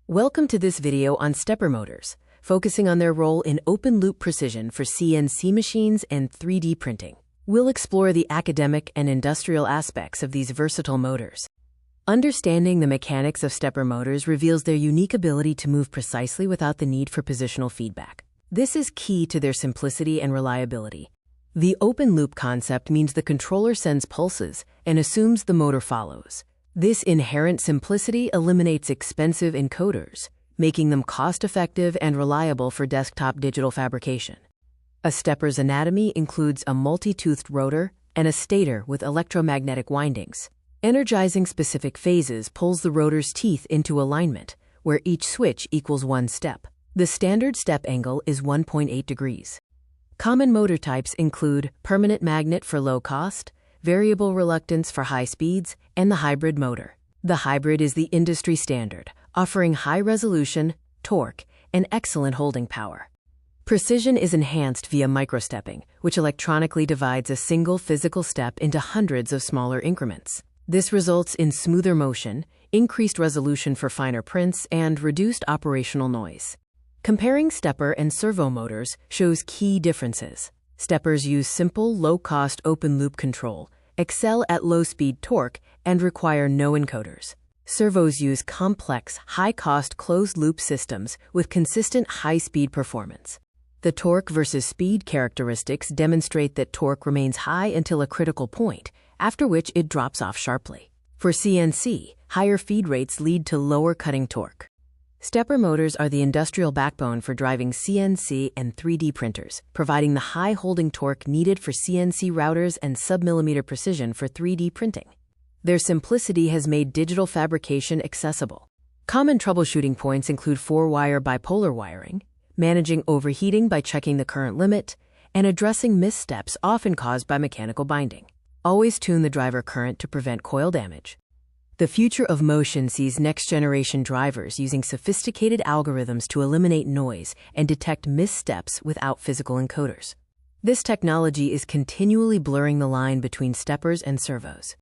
Welcome to this video on stepper motors, focusing on their role in open-loop precision for CNC machines and 3D printing. We'll explore the academic and industrial aspects of these versatile motors. Understanding the mechanics of stepper motors reveals their unique ability to move precisely without the need for positional feedback. This is key to their simplicity and reliability. The open-loop concept means the controller sends pulses and assumes the motor follows. This inherent simplicity eliminates expensive encoders, making them cost-effective and reliable for desktop digital fabrication. A stepper's anatomy includes a multi-toothed rotor and a stator with electromagnetic windings. Energizing specific phases pulls the rotor's teeth into alignment, where each switch equals one step. The standard step angle is 1.8 degrees. Common motor types include permanent magnet for low cost, variable reluctance for high speeds, and the hybrid motor. The hybrid is the industry standard, offering high resolution, torque, and excellent holding power. Precision is enhanced via microstepping, which electronically divides a single physical step into hundreds of smaller increments. This results in smoother motion, increased resolution for finer prints, and reduced operational noise. Comparing stepper and servo motors shows key differences. Steppers use simple, low-cost open-loop control, excel at low-speed torque, and require no encoders. Servos use complex, high-cost closed-loop systems with consistent high-speed performance. The torque versus speed characteristics demonstrate that torque remains high until a critical point, after which it drops off sharply. For CNC, higher feed rates lead to lower cutting torque. Stepper motors are the industrial backbone for driving CNC and 3D printers, providing the high holding torque needed for CNC routers and sub-millimeter precision for 3D printing. Their simplicity has made digital fabrication accessible. Common troubleshooting points include 4-wire bipolar wiring, managing overheating by checking the current limit, and addressing missteps often caused by mechanical binding. Always tune the driver current to prevent coil damage. The future of motion sees next-generation drivers using sophisticated algorithms to eliminate noise and detect missteps without physical encoders. This technology is continually blurring the line between steppers and servos.